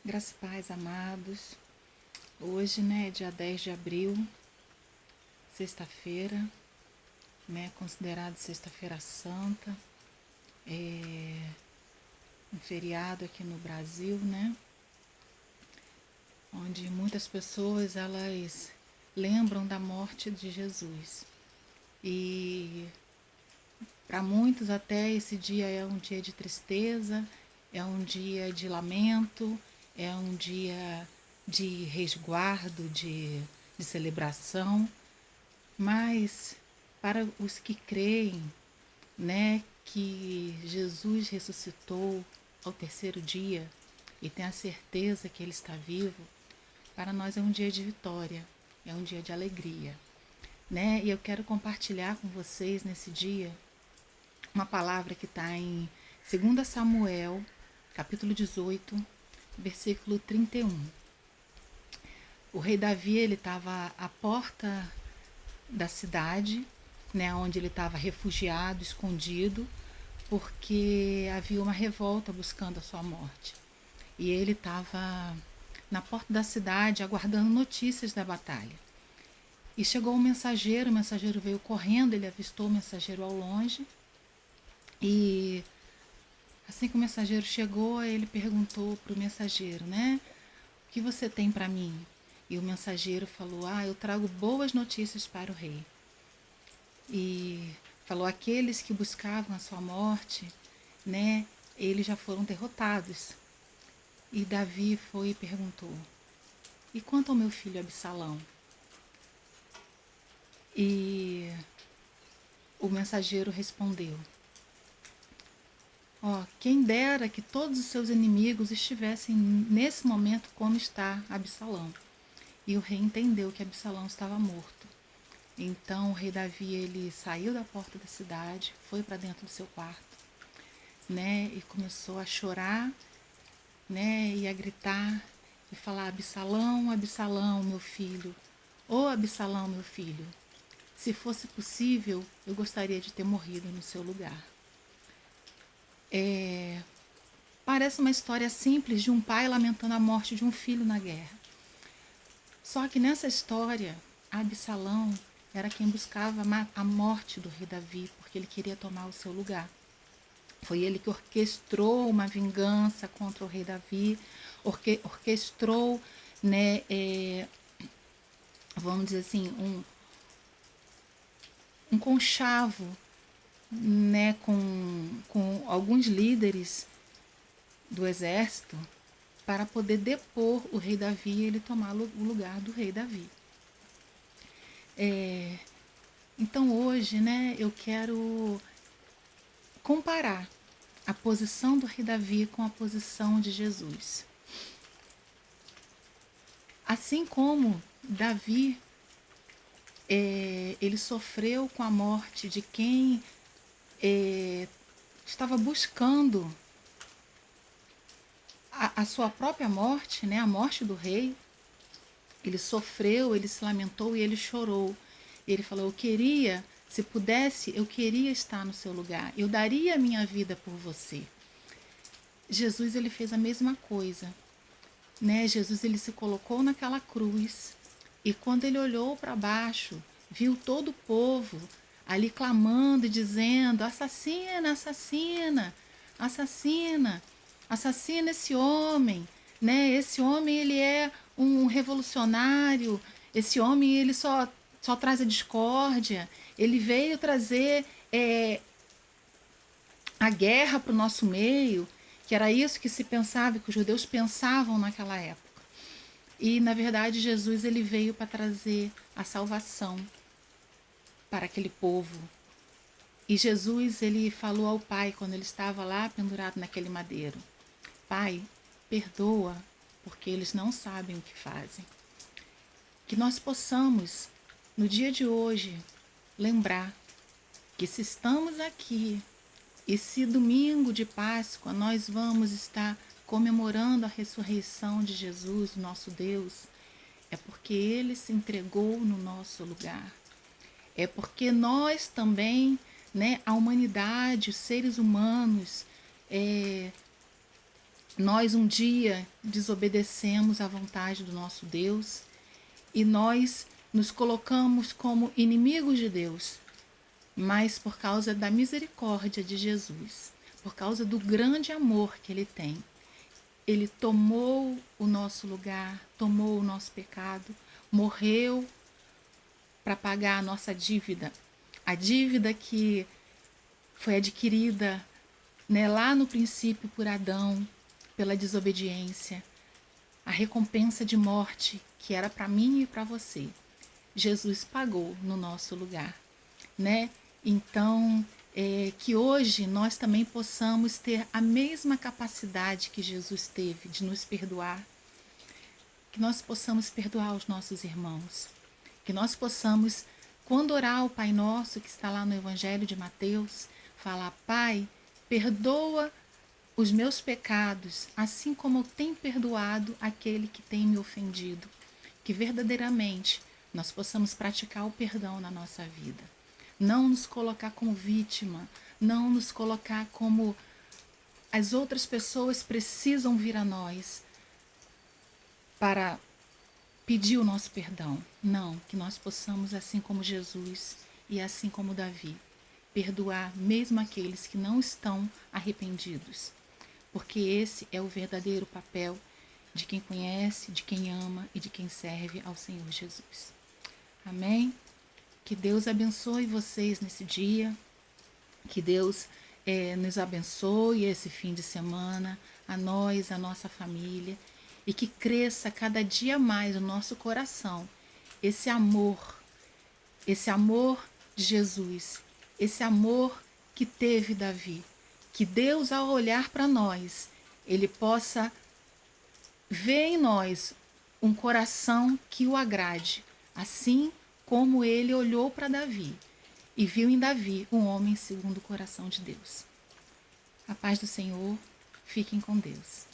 Graças e paz, amados. Hoje, né, dia 10 de abril, sexta-feira, né, considerado Sexta-feira Santa, um feriado aqui no Brasil, né, onde muitas pessoas, elas lembram da morte de Jesus. E para muitos até esse dia é um dia de tristeza, é um dia de lamento, é um dia de resguardo, de celebração. Mas para os que creem, né, que Jesus ressuscitou ao terceiro dia e tem a certeza que ele está vivo, para nós é um dia de vitória, é um dia de alegria, né? E eu quero compartilhar com vocês nesse dia uma palavra que está em 2 Samuel, capítulo 18, versículo 31. O rei Davi, ele estava à porta da cidade, né, onde ele estava refugiado, escondido, porque havia uma revolta buscando a sua morte. E ele estava na porta da cidade aguardando notícias da batalha. E chegou o mensageiro veio correndo, ele avistou o mensageiro ao longe. E assim que o mensageiro chegou, ele perguntou para o mensageiro, né? O que você tem para mim? E o mensageiro falou, eu trago boas notícias para o rei. E falou, aqueles que buscavam a sua morte, né? Eles já foram derrotados. E Davi foi e perguntou, e quanto ao meu filho Absalão? E o mensageiro respondeu, quem dera que todos os seus inimigos estivessem nesse momento como está Absalão. E o rei entendeu que Absalão estava morto. Então o rei Davi, ele saiu da porta da cidade, foi para dentro do seu quarto, né, e começou a chorar, né, e a gritar e falar, Absalão, Absalão, meu filho, ô Absalão, meu filho, se fosse possível, eu gostaria de ter morrido no seu lugar. Parece uma história simples de um pai lamentando a morte de um filho na guerra. Só que nessa história, Absalão era quem buscava a morte do rei Davi, porque ele queria tomar o seu lugar. Foi ele que orquestrou uma vingança contra o rei Davi, orquestrou, né, vamos dizer assim, um conchavo, né, com alguns líderes do exército para poder depor o rei Davi e ele tomar o lugar do rei Davi. Então hoje, né, eu quero comparar a posição do rei Davi com a posição de Jesus. Assim como Davi, ele sofreu com a morte de quem estava buscando a sua própria morte, né, a morte do rei. Ele sofreu, ele se lamentou e ele chorou. Ele falou, se pudesse, eu queria estar no seu lugar. Eu daria a minha vida por você. Jesus, ele fez a mesma coisa, né? Jesus, ele se colocou naquela cruz e quando ele olhou para baixo, viu todo o povo ali clamando e dizendo, assassina, assassina, assassina, assassina esse homem, né? Esse homem, ele é um revolucionário, esse homem, ele só traz a discórdia, ele veio trazer a guerra para o nosso meio, que era isso que se pensava, que os judeus pensavam naquela época. E, na verdade, Jesus, ele veio para trazer a salvação para aquele povo. E Jesus, ele falou ao Pai, quando ele estava lá pendurado naquele madeiro, Pai, perdoa, porque eles não sabem o que fazem. Que nós possamos, no dia de hoje, lembrar que se estamos aqui e se domingo de Páscoa nós vamos estar comemorando a ressurreição de Jesus, nosso Deus, é porque ele se entregou no nosso lugar. É porque nós também, né, a humanidade, os seres humanos, Nós um dia desobedecemos à vontade do nosso Deus e nós nos colocamos como inimigos de Deus, mas por causa da misericórdia de Jesus, por causa do grande amor que Ele tem, Ele tomou o nosso lugar, tomou o nosso pecado, morreu para pagar a nossa dívida, a dívida que foi adquirida, né, lá no princípio por Adão, pela desobediência, a recompensa de morte que era para mim e para você. Jesus pagou no nosso lugar, né? Então, que hoje nós também possamos ter a mesma capacidade que Jesus teve de nos perdoar, que nós possamos perdoar os nossos irmãos, que nós possamos, quando orar o Pai Nosso, que está lá no Evangelho de Mateus, falar: Pai, perdoa os meus pecados, assim como eu tenho perdoado aquele que tem me ofendido. Que verdadeiramente nós possamos praticar o perdão na nossa vida. Não nos colocar como vítima, não nos colocar como as outras pessoas precisam vir a nós para pedir o nosso perdão. Não, que nós possamos, assim como Jesus e assim como Davi, perdoar mesmo aqueles que não estão arrependidos. Porque esse é o verdadeiro papel de quem conhece, de quem ama e de quem serve ao Senhor Jesus. Amém? Que Deus abençoe vocês nesse dia, que Deus nos abençoe esse fim de semana, a nós, a nossa família, e que cresça cada dia mais no nosso coração esse amor de Jesus, esse amor que teve Davi. Que Deus, ao olhar para nós, Ele possa ver em nós um coração que o agrade, assim como Ele olhou para Davi e viu em Davi um homem segundo o coração de Deus. A paz do Senhor, fiquem com Deus.